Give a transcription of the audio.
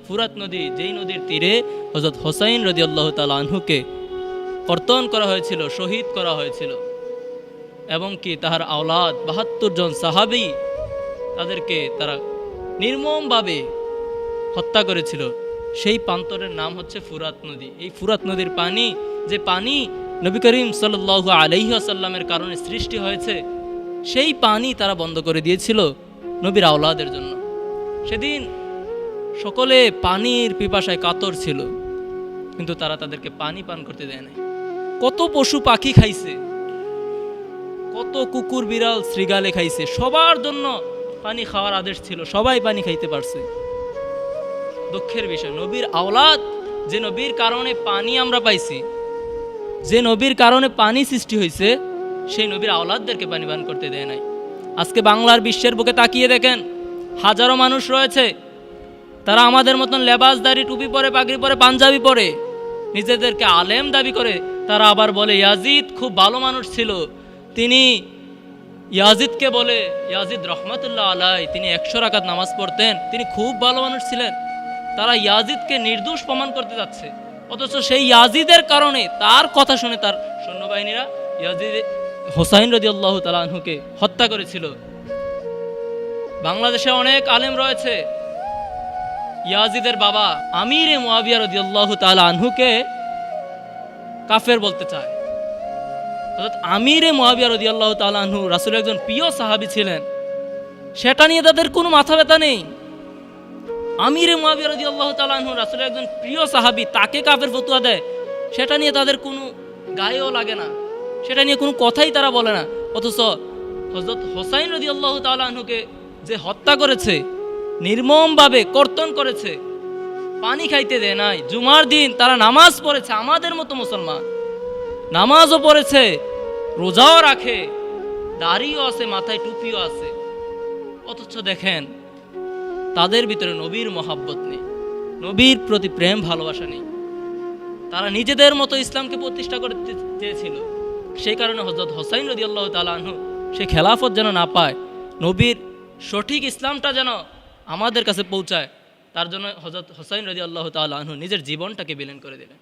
ফুরাত নদী, যেই নদীর তীরে হযরত হোসাইন রাদিয়াল্লাহু তাআলা আনহুকে কর্তন করা হয়েছিল, শহীদ করা হয়েছিল, এবং কি তাহার আওলাদ ৭২ জন সাহাবী তাদেরকে তারা নির্মমভাবে হত্যা করেছিল, সেই প্রান্তরের নাম হচ্ছে ফুরাত নদী। এই ফুরাত নদীর পানি, যে পানি নবী করিম সাল্লাল্লাহু আলাইহি ওয়াসাল্লামের কারণে সৃষ্টি হয়েছে, সেই পানি তারা বন্ধ করে দিয়েছিল নবীর আওলাদের জন্য। সেদিন সকলে পানির পিপাসায় কাতর ছিল, কিন্তু তারা তাদেরকে পানি পান করতে দেয় নাই। কত পশু পাখি খাইছে, কত কুকুর বিড়াল শৃগালে খাইছে, সবার জন্য পানি খাওয়ার আদেশ ছিল, সবাই পানি খাইতে পারছে। দুঃখের বিষয়, নবীর আওলাদ, যে নবীর কারণে পানি আমরা পাইছি, যে নবীর কারণে পানি সৃষ্টি হয়েছে, সেই নবীর আওলাদদেরকে পানি পান করতে দেয় নাই। আজকে বাংলার বিশ্বের বুকে তাকিয়ে দেখেন, হাজারো মানুষ রয়েছে, তারা আমাদের মতন লেবাসদারি, টুপি পরে, পাগড়ি পরে, পাঞ্জাবি পরে, নিজেদেরকে আলেম দাবি করে। তারা আবার বলে ইয়াজিদ খুব ভালো মানুষ ছিল, তিনি ইয়াজিদকে বলে, ইয়াজিদ রহমাতুল্লাহ আলাই, তিনি ১০০ রাকাত নামাজ পড়তেন, তিনি খুব ভালো মানুষ ছিলেন। তারা ইয়াজিদকে নির্দোষ প্রমাণ করতে যাচ্ছে, অথচ সেই ইয়াজিদের কারণে, তার কথা শুনে তার সৈন্যবাহিনীরা ইয়াজিদ হোসাইন রাদিয়াল্লাহু তাআলা আনহুকে হত্যা করেছিল। বাংলাদেশে অনেক আলেম রয়েছে, ইয়াজিদের বাবা আমিরে মুয়াবিয়া রাদিয়াল্লাহু তাআলা আনহুকে কাফের বলতে চায়। অর্থাৎ আমিরে মুয়াবিয়া রাদিয়াল্লাহু তাআলা আনহু রাসূলের একজন প্রিয় সাহাবী ছিলেন, সেটা নিয়ে তাদের কোনো মাথা ব্যথা নেই। আমিরে মুয়াবিয়া রাদিয়াল্লাহু তাআলা আনহু রাসূলের একজন প্রিয় সাহাবী, তাকে কাফের ফতোয়া দেয়, সেটা নিয়ে তাদের কোনো গায়েও লাগে না, সেটা নিয়ে কোনো কথাই তারা বলে না। অথচ হযরত হোসাইন রাদিয়াল্লাহু তাআলা আনহুকে যে হত্যা করেছে, নির্মমভাবে কর্তন করেছে, পানি খাইতে দেয় নাই, জুমার দিন তারা নামাজ পড়েছে, আমাদের মতো মুসলমান নামাজও পড়েছে, রোজাও রাখে, দাড়িও আছে, মাথায় টুপিও আছে, অথচ দেখেন তাদের ভিতরে নবীর মহাব্বত নেই, নবীর প্রতি প্রেম ভালোবাসা নেই। তারা নিজেদের মতো ইসলামকে প্রতিষ্ঠা করতে চেয়েছিল, সেই কারণে হযরত হোসাইন রাদিয়াল্লাহু তাআলা আনহু সে খেলাফত যেন না পায়, নবীর সঠিক ইসলামটা যেন আমাদের কাছে পৌঁছায়, তার জন্য হযরত হোসাইন রাদিয়াল্লাহু তাআলা আনহু নিজের জীবনটাকে বিলীন করে দিলেন।